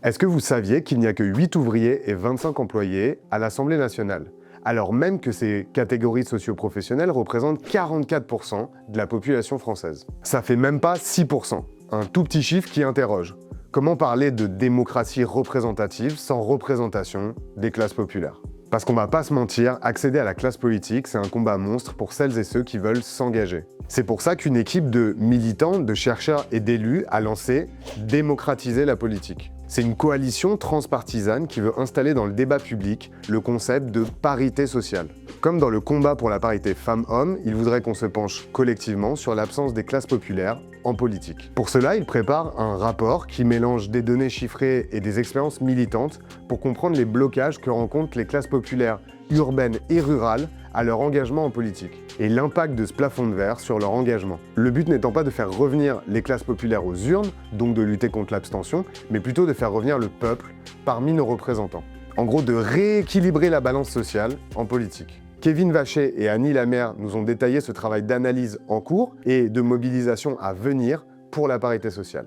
Est-ce que vous saviez qu'il n'y a que 8 ouvriers et 25 employés à l'Assemblée nationale, alors même que ces catégories socio-professionnelles représentent 44% de la population française? Ça fait même pas 6%, un tout petit chiffre qui interroge. Comment parler de démocratie représentative sans représentation des classes populaires? Parce qu'on va pas se mentir, accéder à la classe politique, c'est un combat monstre pour celles et ceux qui veulent s'engager. C'est pour ça qu'une équipe de militants, de chercheurs et d'élus a lancé Démocratiser la politique. C'est une coalition transpartisane qui veut installer dans le débat public le concept de parité sociale. Comme dans le combat pour la parité femmes-hommes, il voudrait qu'on se penche collectivement sur l'absence des classes populaires en politique. Pour cela, il prépare un rapport qui mélange des données chiffrées et des expériences militantes pour comprendre les blocages que rencontrent les classes populaires urbaines et rurales à leur engagement en politique, et l'impact de ce plafond de verre sur leur engagement. Le but n'étant pas de faire revenir les classes populaires aux urnes, donc de lutter contre l'abstention, mais plutôt de faire revenir le peuple parmi nos représentants. En gros, de rééquilibrer la balance sociale en politique. Kevin Vacher et Annie Lamère nous ont détaillé ce travail d'analyse en cours et de mobilisation à venir pour la parité sociale.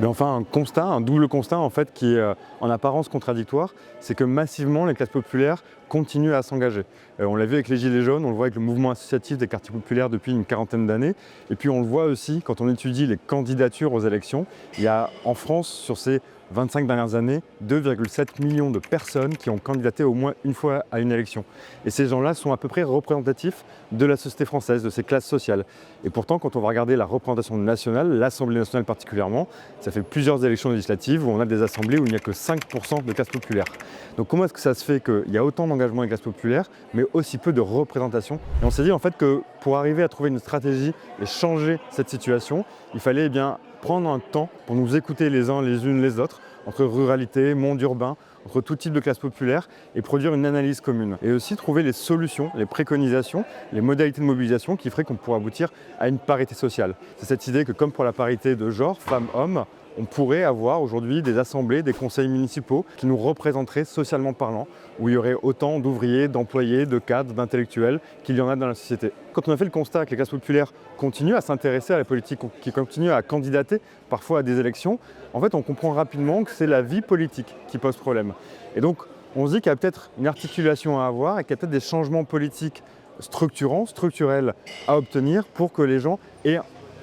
Mais enfin, un double constat en fait, qui est en apparence contradictoire, c'est que massivement les classes populaires continuent à s'engager. On l'a vu avec les Gilets jaunes, on le voit avec le mouvement associatif des quartiers populaires depuis une quarantaine d'années, et puis on le voit aussi quand on étudie les candidatures aux élections. Il y a en France, sur ces 25 dernières années, 2,7 millions de personnes qui ont candidaté au moins une fois à une élection. Et ces gens-là sont à peu près représentatifs de la société française, de ses classes sociales. Et pourtant, quand on va regarder la représentation nationale, l'Assemblée nationale particulièrement, ça fait plusieurs élections législatives où on a des assemblées où il n'y a que 5% de classes populaires. Donc comment est-ce que ça se fait qu'il y a autant d'engagement des classes populaires, mais aussi peu de représentation? Et on s'est dit en fait que pour arriver à trouver une stratégie et changer cette situation, il fallait prendre un temps pour nous écouter les uns les unes les autres, entre ruralité, monde urbain, entre tout type de classe populaire, et produire une analyse commune. Et aussi trouver les solutions, les préconisations, les modalités de mobilisation qui feraient qu'on pourrait aboutir à une parité sociale. C'est cette idée que comme pour la parité de genre, femmes-hommes, on pourrait avoir aujourd'hui des assemblées, des conseils municipaux qui nous représenteraient socialement parlant, où il y aurait autant d'ouvriers, d'employés, de cadres, d'intellectuels qu'il y en a dans la société. Quand on a fait le constat que les classes populaires continuent à s'intéresser à la politique, qui continuent à candidater parfois à des élections, en fait on comprend rapidement que c'est la vie politique qui pose problème. Et donc on se dit qu'il y a peut-être une articulation à avoir et qu'il y a peut-être des changements politiques structurants, structurels à obtenir pour que les gens aient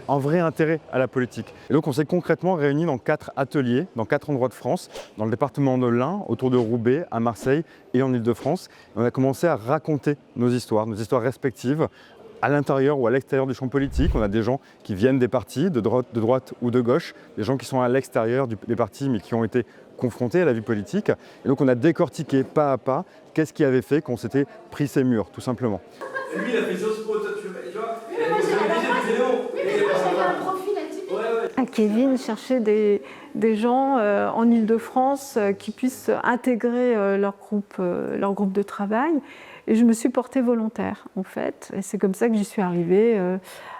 un vrai intérêt à la politique. Et donc on s'est concrètement réunis dans 4 ateliers, dans 4 endroits de France, dans le département de l'Ain, autour de Roubaix, à Marseille et en Île-de-France. On a commencé à raconter nos histoires respectives, à l'intérieur ou à l'extérieur du champ politique. On a des gens qui viennent des partis, de droite ou de gauche, des gens qui sont à l'extérieur des partis mais qui ont été confrontés à la vie politique. Et donc on a décortiqué pas à pas qu'est-ce qui avait fait qu'on s'était pris ces murs, tout simplement. Et lui, il a fait Zospo, toi, tu vois. Mais moi, j'ai un profil atypique. Kevin cherchait des gens en Île-de-France qui puissent intégrer leur groupe de travail. Et je me suis portée volontaire, en fait. Et c'est comme ça que j'y suis arrivée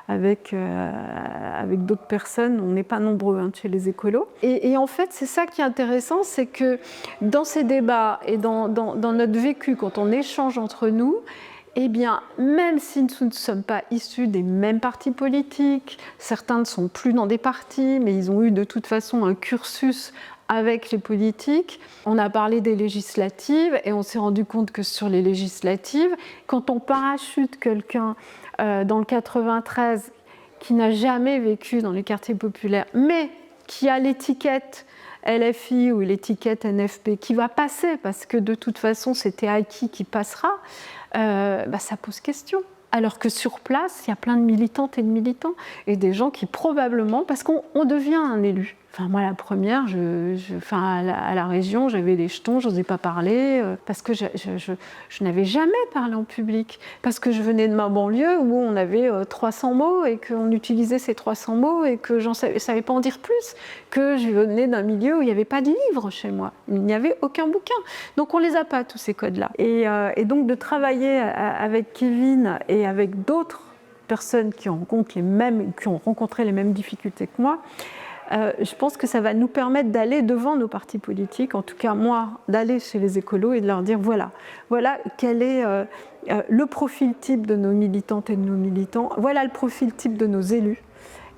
avec d'autres personnes. On n'est pas nombreux chez les écolos. Et en fait, c'est ça qui est intéressant, c'est que dans ces débats et dans notre vécu, quand on échange entre nous, eh bien, même si nous ne sommes pas issus des mêmes partis politiques, certains ne sont plus dans des partis, mais ils ont eu de toute façon un cursus avec les politiques. On a parlé des législatives et on s'est rendu compte que sur les législatives, quand on parachute quelqu'un dans le 93 qui n'a jamais vécu dans les quartiers populaires, mais qui a l'étiquette LFI ou l'étiquette NFP qui va passer, parce que de toute façon c'était acquis qui passera, ça pose question. Alors que sur place, il y a plein de militantes et de militants et des gens qui probablement, parce qu'on devient un élu. Enfin, moi, la première, à la région, j'avais des jetons, je n'osais pas parler, parce que je n'avais jamais parlé en public, parce que je venais de ma banlieue où on avait 300 mots et qu'on utilisait ces 300 mots et que je ne savais pas en dire plus, que je venais d'un milieu où il n'y avait pas de livre chez moi, il n'y avait aucun bouquin. Donc on ne les a pas, tous ces codes-là. Et donc de travailler avec Kevin et avec d'autres personnes qui ont rencontré les mêmes difficultés que moi, je pense que ça va nous permettre d'aller devant nos partis politiques, en tout cas moi, d'aller chez les écolos et de leur dire voilà quel est le profil type de nos militantes et de nos militants, voilà le profil type de nos élus.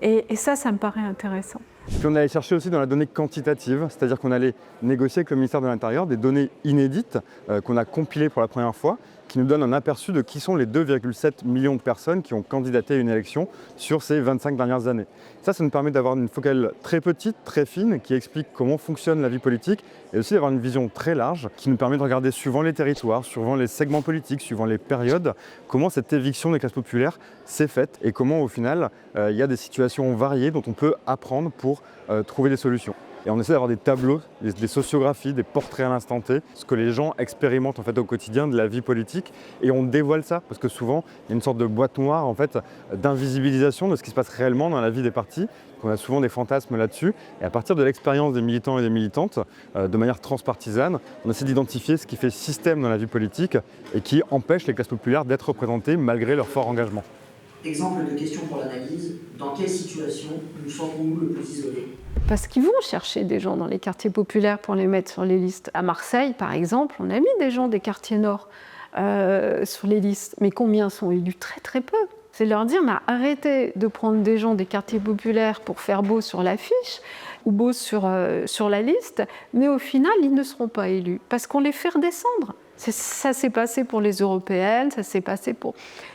Et ça me paraît intéressant. Puis on allait chercher aussi dans la donnée quantitative, c'est-à-dire qu'on allait négocier avec le ministère de l'Intérieur des données inédites qu'on a compilées pour la première fois, qui nous donnent un aperçu de qui sont les 2,7 millions de personnes qui ont candidaté à une élection sur ces 25 dernières années. Ça nous permet d'avoir une focale très petite, très fine, qui explique comment fonctionne la vie politique, et aussi d'avoir une vision très large, qui nous permet de regarder suivant les territoires, suivant les segments politiques, suivant les périodes, comment cette éviction des classes populaires s'est faite, et comment au final, il y a des situations variées dont on peut apprendre pour trouver des solutions. Et on essaie d'avoir des tableaux, des sociographies, des portraits à l'instant T, ce que les gens expérimentent en fait au quotidien de la vie politique. Et on dévoile ça, parce que souvent, il y a une sorte de boîte noire en fait, d'invisibilisation de ce qui se passe réellement dans la vie des partis. On a souvent des fantasmes là-dessus. Et à partir de l'expérience des militants et des militantes, de manière transpartisane, on essaie d'identifier ce qui fait système dans la vie politique et qui empêche les classes populaires d'être représentées malgré leur fort engagement. Exemple de question pour l'analyse, dans quelle situation nous sentons-nous le plus isolés ? Parce qu'ils vont chercher des gens dans les quartiers populaires pour les mettre sur les listes. À Marseille, par exemple, on a mis des gens des quartiers nord sur les listes. Mais combien sont élus ? Très très peu. C'est leur dire, mais arrêtez de prendre des gens des quartiers populaires pour faire beau sur l'affiche ou beau sur la liste, mais au final, ils ne seront pas élus parce qu'on les fait redescendre. Ça s'est passé pour les européennes, ça s'est passé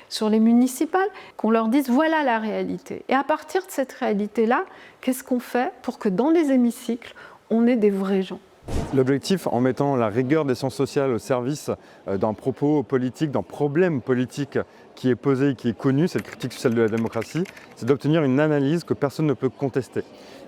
sur les municipales, qu'on leur dise voilà la réalité. Et à partir de cette réalité-là, qu'est-ce qu'on fait pour que dans les hémicycles, on ait des vrais gens ? L'objectif, en mettant la rigueur des sciences sociales au service d'un propos politique, d'un problème politique qui est posé, qui est connu, cette critique sociale de la démocratie, c'est d'obtenir une analyse que personne ne peut contester.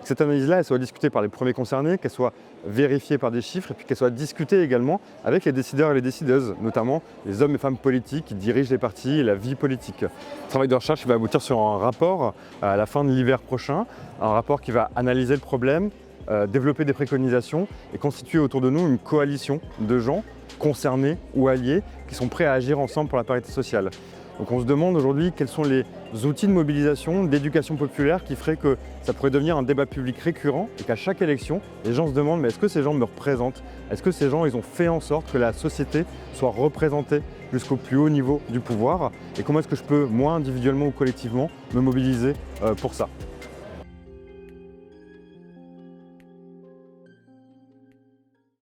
Cette analyse-là, elle soit discutée par les premiers concernés, qu'elle soit vérifiée par des chiffres et puis qu'elle soit discutée également avec les décideurs et les décideuses, notamment les hommes et femmes politiques qui dirigent les partis et la vie politique. Le travail de recherche va aboutir sur un rapport à la fin de l'hiver prochain, un rapport qui va analyser le problème, développer des préconisations et constituer autour de nous une coalition de gens concernés ou alliés qui sont prêts à agir ensemble pour la parité sociale. Donc on se demande aujourd'hui quels sont les outils de mobilisation, d'éducation populaire qui feraient que ça pourrait devenir un débat public récurrent et qu'à chaque élection, les gens se demandent mais est-ce que ces gens me représentent ? Est-ce que ces gens ils ont fait en sorte que la société soit représentée jusqu'au plus haut niveau du pouvoir ? Et comment est-ce que je peux, moi individuellement ou collectivement, me mobiliser pour ça ?